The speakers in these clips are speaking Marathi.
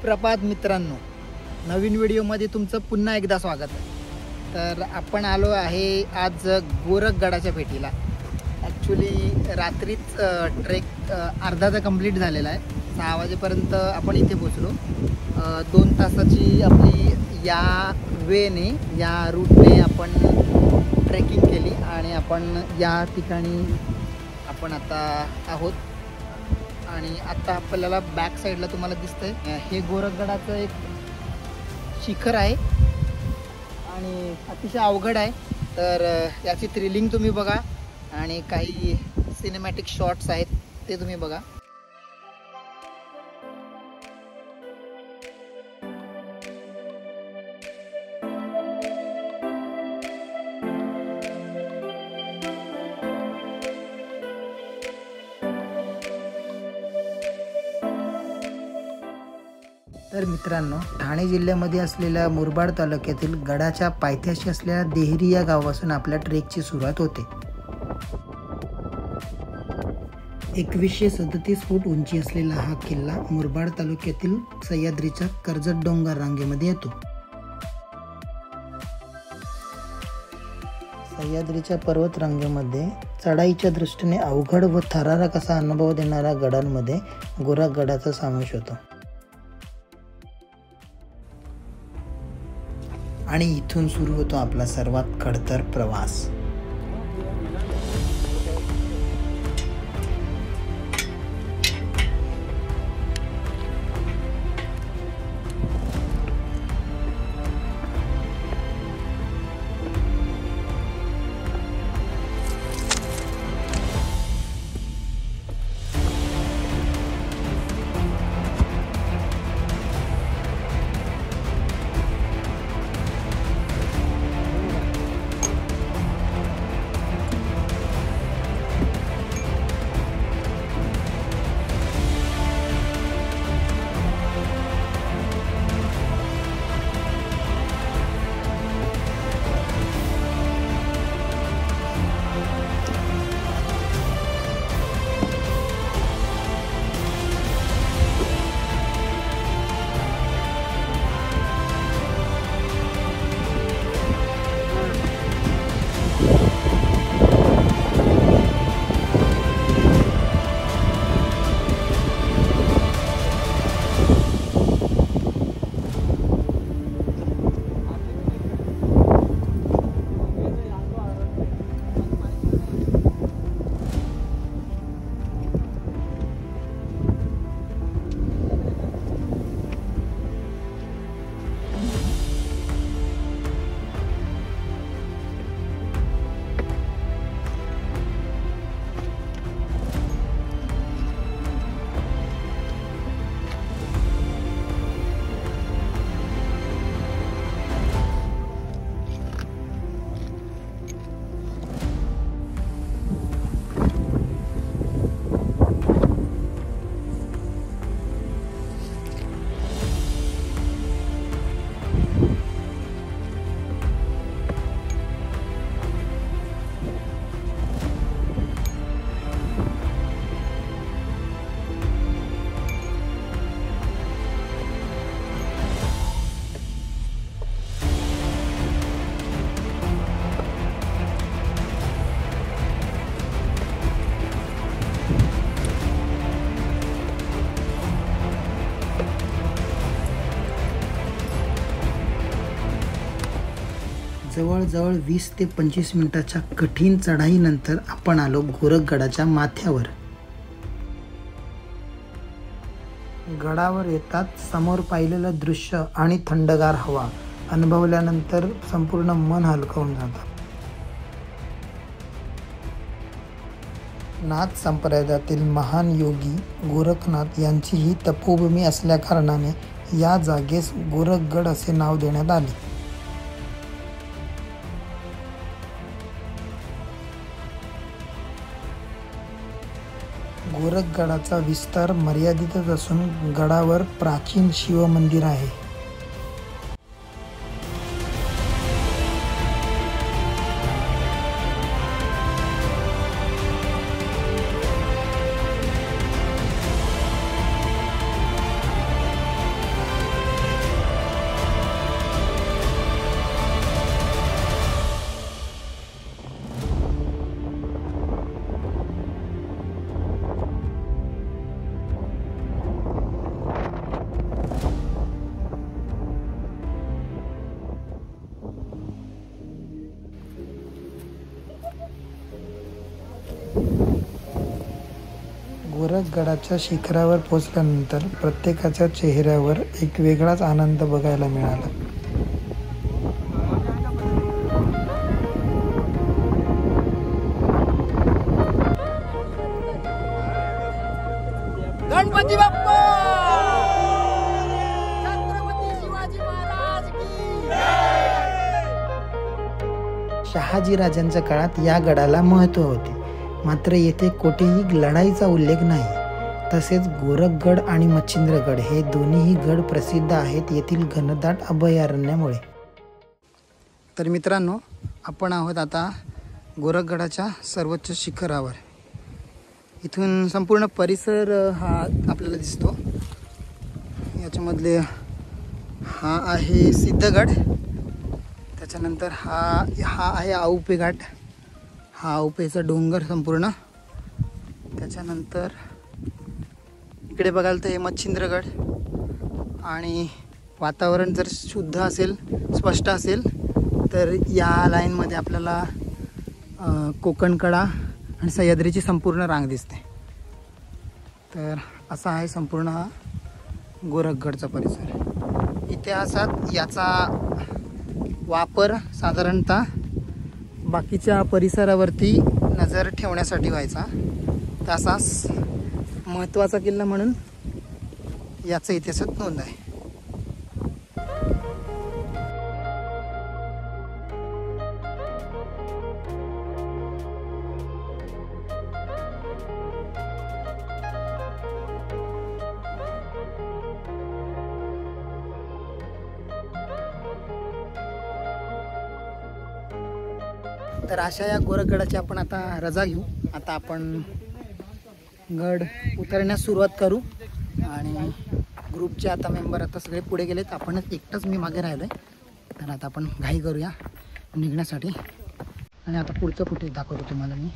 सुप्रभात मित्रांनो, नवीन व्हिडिओमध्ये तुमचं पुन्हा एकदा स्वागत आहे. तर आपण आलो आहे आज गोरखगडाच्या भेटीला. ॲक्च्युली रात्रीच ट्रेक अर्धा तर कंप्लीट झालेला आहे. 6 वाजेपर्यंत आपण इथे पोचलो. 2 तासाची आपली या वेने या रूटने आपण ट्रेकिंग केली आणि आपण या ठिकाणी आपण आता आहोत. आणि आता आपल्याला बॅक साईडला तुम्हाला दिसतंय हे गोरखगडाचं एक शिखर आहे आणि अतिशय अवघड आहे. तर याची थ्रिलिंग तुम्ही बघा आणि काही सिनेमॅटिक शॉट्स आहेत ते तुम्ही बघा. तर मित्रांनो, ठाणे जिल्ह्यामध्ये असलेल्या मुरबाड तालुक्यातील गडाच्या पायथ्याशी असलेल्या देहरी या गावापासून आपल्या ट्रेकची सुरुवात होते. 2137 फूट उंची असलेला हा किल्ला मुरबाड तालुक्यातील सह्याद्रीच्या कर्जत डोंगर रांगेमध्ये येतो. सह्याद्रीच्या पर्वत रांगेमध्ये चढाईच्या दृष्टीने अवघड व थरारक असा अनुभव देणाऱ्या गडांमध्ये गोरखगडाचा समावेश होतो. आणि इथून सुरू होतो आपला सर्वात खडतर प्रवास. जवळजवळ 20 ते 25 मिनिटाच्या कठीण चढाईनंतर आपण आलो गोरखगडाच्या माथ्यावर. गडावर येतात समोर पाहिलेलं दृश्य आणि थंडगार हवा अनुभवल्यानंतर संपूर्ण मन हलकं होऊन जातं. नाथ संप्रदायातील महान योगी गोरखनाथ यांची ही तपोभूमी असल्या कारणाने या जागेस गोरखगड असे नाव देण्यात आले. गोरखगडाचा विस्तार मर्यादितच असून गडावर प्राचीन शिवमंदिर आहे. गोरखगडाच्या शिखरावर पोहोचल्यानंतर प्रत्येकाच्या चेहऱ्यावर एक वेगळाच आनंद बघायला मिळाला. गणपती बाप्पा, छत्रपती शिवाजी महाराज की जय. शहाजी राजांच्या काळात या गडाला महत्त्व होते, मात्र येथे कोठेही लढाईचा उल्लेख नाही. तसेच गोरखगड आणि मच्छिंद्रगड हे दोन्हीही गड प्रसिद्ध आहेत येथील घनदाट अभयारण्यामुळे. तर मित्रांनो, आपण आहोत आता गोरखगडाच्या सर्वोच्च शिखरावर. इथून संपूर्ण परिसर हा आपल्याला दिसतो. याच्यामधले हा आहे सिद्धगड, त्याच्यानंतर हा आहे आउपे घाट, हा आउपेचा डोंगर संपूर्ण. त्याच्यानंतर इकडे बघाल तर हे मच्छिंद्रगड. आणि वातावरण जर शुद्ध असेल, स्पष्ट असेल, तर या लाईनमध्ये आपल्याला कोकणकडा आणि सह्याद्रीची संपूर्ण रांग दिसते. तर असा आहे संपूर्ण हा गोरखगडचा परिसर. इतिहासात याचा वापर साधारणतः बाकीच्या परिसरावरती नजर ठेवण्यासाठी व्हायचा. तसाच महत्त्वाचा किल्ला म्हणून याचा इतिहासात नोंद आहे. तर अशा या गोरखगडाची आपण आता रजा घेऊ. आता आपण गड उतरण्यास सुरुवात करू. आणि ग्रुपचे आता मेंबर आता सगळे पुढे गेलेत, आपणच एकटाच मी मागे राहिलो आहे. तर आता आपण घाई करूया निघण्यासाठी. आणि आता पुढचं फुटेज दाखवतो तुम्हाला मी.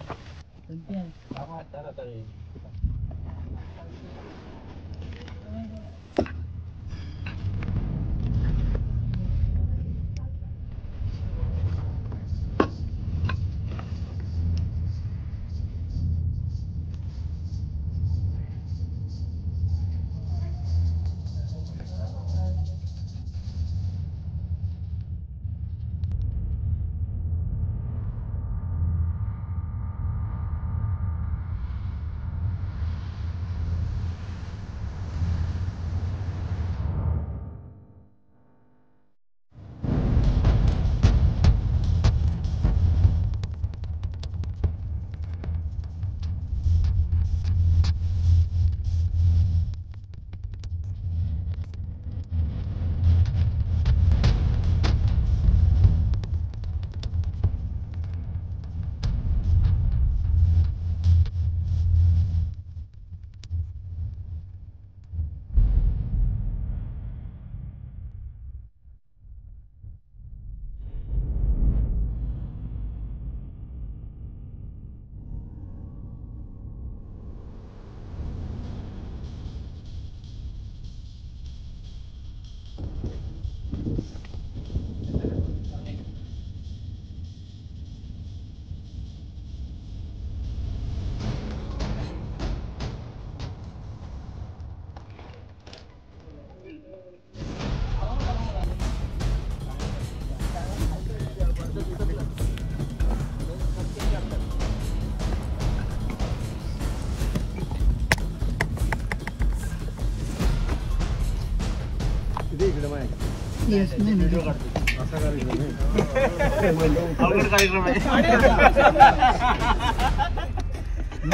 Yes,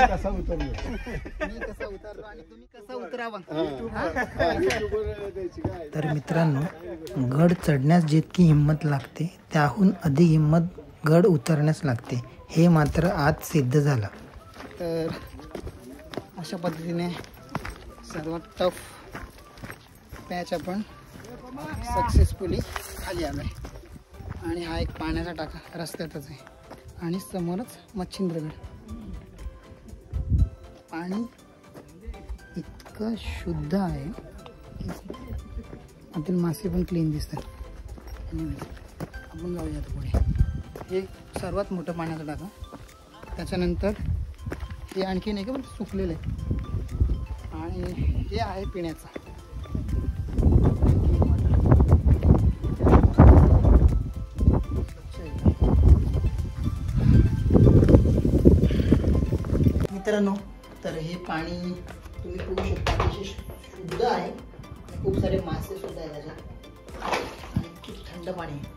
कसा उतरलो आणि तुम्ही कसा उतरावा. तर मित्रांनो, गड चढण्यास जितकी हिंमत लागते त्याहून अधिक हिंमत गड उतरण्यास लागते, हे मात्र आज सिद्ध झालं. तर अशा पद्धतीने सर्वात टफ पॅच आपण सक्सेसफुली खाली आलो आहे. आणि हा एक पाण्याचा टाका रस्त्यातच आहे आणि समोरच मच्छिंद्रगड. पाणी इतकं शुद्ध आहे की आतील मासे पण क्लीन दिसतात. आपण जाऊया पुढे. हे सर्वात मोठं पाण्याचा टाका. त्याच्यानंतर हे आणखीन एक सुकलेलं आहे. आणि हे आहे पिण्याचा. मित्रांनो, तर हे पाणी तुम्ही पिऊ शकता. अतिशय शुद्ध आहे. खूप सारे मासे सुद्धा आहेत त्याच्यात आणि खूप थंड पाणी आहे.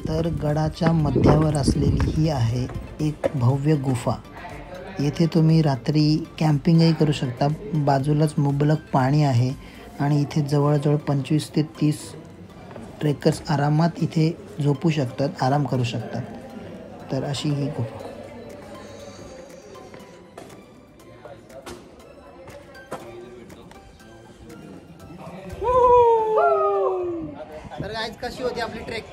तर गडाच्या मध्यावर असलेली ही आहे एक भव्य गुफा. येथे तुम्ही रात्री कॅम्पिंगही करू शकता. बाजूलाच मुबलक पाणी आहे आणि इथे जवळजवळ 25 ते 30 ट्रेकर्स आरामात इथे झोपू शकतात, आराम करू शकतात. तर अशी ही गुफा. तर आज कशी होती आपली ट्रेक?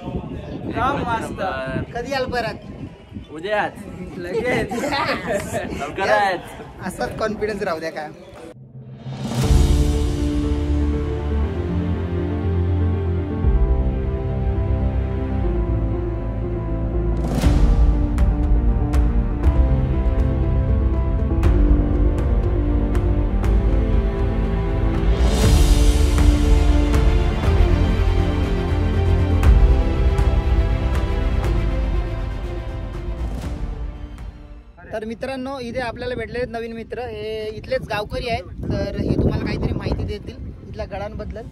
कधी आल परत? उद्याच लगेच लवकरच. असाच कॉन्फिडन्स राहू द्या काय. तर मित्रांनो, इथे आपल्याला भेटलेले नवीन मित्र. हे इथलेच गावकरी आहेत. तर हे तुम्हाला काहीतरी माहिती देतील इथल्या गडांबद्दल.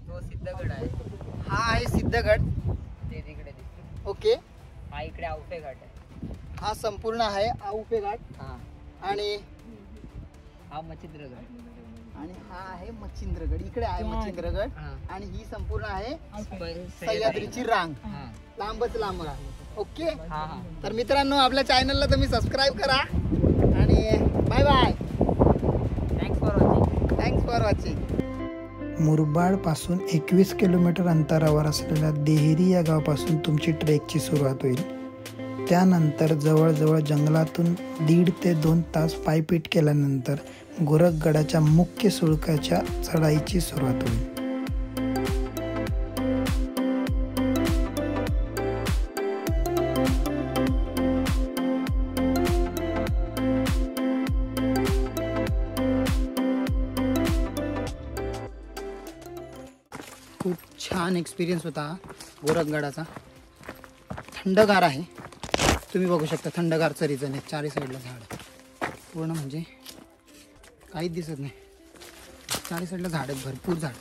तो सिद्धगड आहे. हा आहे सिद्धगड. ते तिकडे दिसतो. ओके. हा इकडे औफे घाट आहे. हा संपूर्ण आहे औफे घाट. हा आणि हा मच्छिंद्रगड. आणि हा आहे मच्छिंद्रगड. इकडे आहे मच्छिंद्रगड. हा. आणि ही संपूर्ण आहे सह्याद्री. सह्याद्रीची रांग. हा लांबच लांब रांग. ओके. हा हा. तर मित्रांनो, आपल्या चॅनलला तुम्ही सबस्क्राईब करा आणि bye bye. Thanks for watching. Thanks for watching. मुरबाडपासून 21 किलोमीटर अंतरावर असलेल्या देहेरी या गावापासून तुमची ट्रेकची सुरुवात होईल. त्यानंतर जवळजवळ जंगलातून 1.5 ते 2 तास पायपीट केल्यानंतर गोरखगडाच्या मुख्य सुळकाच्या चढाईची सुरुवात होईल. खूप छान एक्सपिरियन्स होता गोरखगडाचा. थंडगार आहे. तुम्ही बघू शकता थंडगार चरीचं नाही. चारी साईडला झाड पूर्ण म्हणजे काहीच दिसत नाही. चारी साईडला झाड आहेत, भरपूर झाड.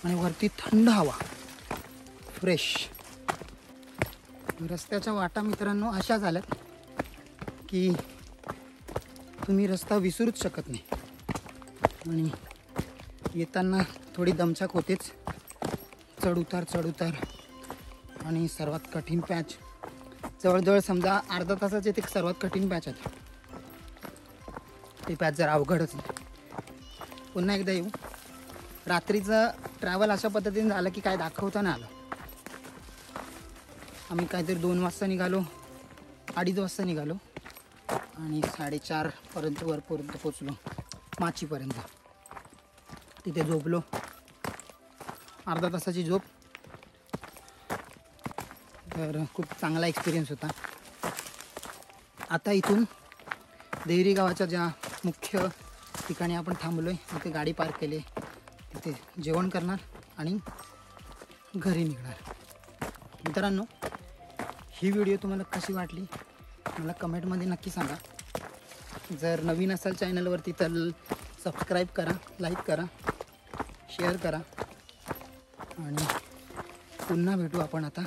आणि वरती थंड हवा, फ्रेश. रस्त्याच्या वाटा मित्रांनो अशा झाल्यात की तुम्ही रस्ता विसरूच शकत नाही. आणि येताना थोडी दमछाक होतेच. चढ उतार आणि सर्वात कठीण पॅच जवळजवळ समजा अर्धा तासाचे ते सर्वात कठीण पॅच आहे. ते पॅच जर अवघडच आहे. पुन्हा एकदा येऊ. रात्रीचं ट्रॅव्हल अशा पद्धतीने झालं की काय दाखवता नाही आलं. आम्ही काहीतरी 2 वाजता निघालो, 2:30 वाजता निघालो आणि 4:30 पर्यंत वरपर्यंत पोचलो, माचीपर्यंत. तिथे झोपलो, अर्धा तासाची झोप. तर खूप चांगला एक्सपिरियन्स होता. आता इथून देहरी गावाच्या ज्या मुख्य ठिकाणी आपण थांबलो आहे तिथे गाडी पार्क केली. तिथे जेवण करणार आणि घरी निघणार. मित्रांनो, ही व्हिडिओ तुम्हाला कशी वाटली मला कमेंटमध्ये नक्की सांगा. जर नवीन असाल चॅनलवरती तर सबस्क्राईब करा, लाईक करा, शेअर करा. आणि पुन्हा भेटू आपण आता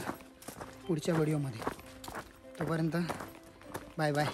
पुढच्या व्हिडिओमध्ये. तोपर्यंत बाय बाय.